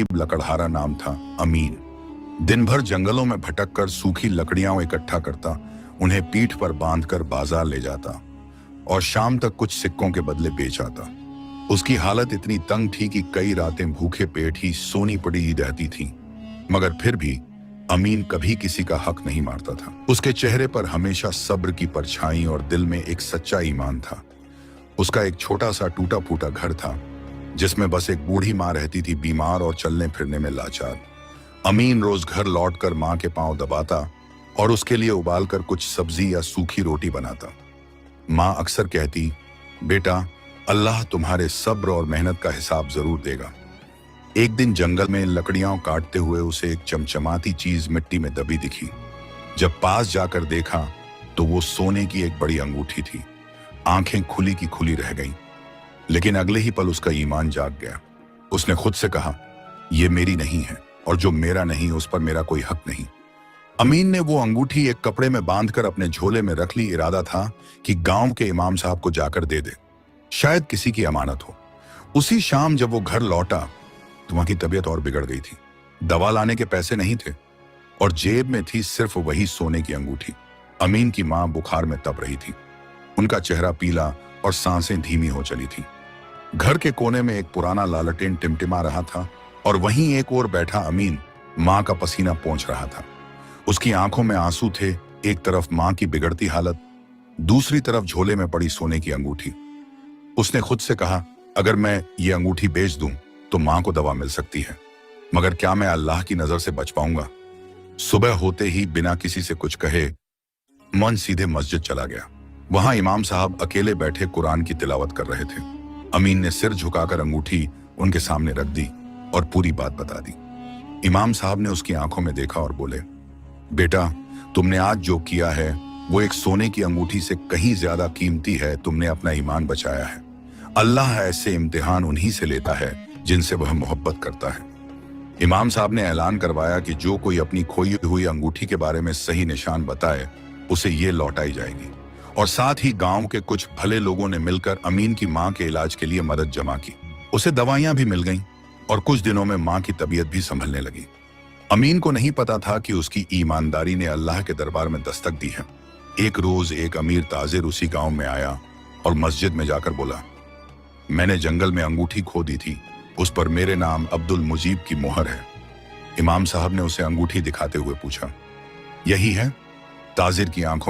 लकड़हारा नाम था अमीन। दिन भर जंगलों में भटक कर सूखी लकड़ियां इकट्ठा करता, उन्हें पीठ पर बांधकर बाजार ले जाता और शाम तक कुछ सिक्कों के बदले बेच आता। उसकी हालत इतनी तंग थी कि कई रातें भूखे पेट ही सोनी पड़ी ही रहती थी, मगर फिर भी अमीन कभी किसी का हक नहीं मारता था। उसके चेहरे पर हमेशा सब्र की परछाई और दिल में एक सच्चा ईमान था। उसका एक छोटा सा टूटा फूटा घर था, जिसमें बस एक बूढ़ी माँ रहती थी, बीमार और चलने फिरने में लाचार। अमीन रोज घर लौटकर माँ के पांव दबाता और उसके लिए उबालकर कुछ सब्जी या सूखी रोटी बनाता। माँ अक्सर कहती, बेटा, अल्लाह तुम्हारे सब्र और मेहनत का हिसाब जरूर देगा। एक दिन जंगल में लकड़ियां काटते हुए उसे एक चमचमाती चीज मिट्टी में दबी दिखी। जब पास जाकर देखा तो वो सोने की एक बड़ी अंगूठी थी। आंखें खुली की खुली रह गईं, लेकिन अगले ही पल उसका ईमान जाग गया। उसने खुद से कहा, ये मेरी नहीं है और जो मेरा नहीं उस पर मेरा कोई हक नहीं। अमीन ने वो अंगूठी एक कपड़े में बांधकर अपने झोले में रख ली। इरादा था कि गांव के इमाम साहब को जाकर दे दे, शायद किसी की अमानत हो। उसी शाम जब वो घर लौटा तो वहां की तबीयत और बिगड़ गई थी। दवा लाने के पैसे नहीं थे और जेब में थी सिर्फ वही सोने की अंगूठी। अमीन की मां बुखार में तप रही थी, उनका चेहरा पीला और सांसें धीमी हो चली थी। घर के कोने में एक पुराना लालटेन टिमटिमा रहा था और वहीं एक ओर बैठा अमीन मां का पसीना पोंछ रहा था। उसकी आंखों में आंसू थे, एक तरफ मां की बिगड़ती हालत, दूसरी तरफ झोले में पड़ी सोने की अंगूठी। उसने खुद से कहा, अगर मैं ये अंगूठी बेच दूं तो मां को दवा मिल सकती है, मगर क्या मैं अल्लाह की नजर से बच पाऊंगा? सुबह होते ही बिना किसी से कुछ कहे मन सीधे मस्जिद चला गया। वहां इमाम साहब अकेले बैठे कुरान की तिलावत कर रहे थे। अमीन ने सिर झुकाकर अंगूठी उनके सामने रख दी और पूरी बात बता दी। इमाम साहब ने उसकी आंखों में देखा और बोले, बेटा, तुमने आज जो किया है वो एक सोने की अंगूठी से कहीं ज्यादा कीमती है। तुमने अपना ईमान बचाया है। अल्लाह ऐसे इम्तिहान उन्हीं से लेता है जिनसे वह मोहब्बत करता है। इमाम साहब ने ऐलान करवाया कि जो कोई अपनी खोई हुई अंगूठी के बारे में सही निशान बताए उसे ये लौटाई जाएगी। और साथ ही गांव के कुछ भले लोगों ने मिलकर अमीन की मां के इलाज के लिए मदद जमा की। उसे दवाइयां भी मिल गईं और कुछ दिनों में मां की तबीयत भी संभलने लगी। अमीन को नहीं पता था कि उसकी ईमानदारी ने अल्लाह के दरबार में दस्तक दी है। एक रोज एक अमीर ताजिर उसी गांव में आया और मस्जिद में जाकर बोला, मैंने जंगल में अंगूठी खो दी थी, उस पर मेरे नाम अब्दुल मुजीब की मोहर है। इमाम साहब ने उसे अंगूठी दिखाते हुए पूछा, यही है? ताजिर की आंखों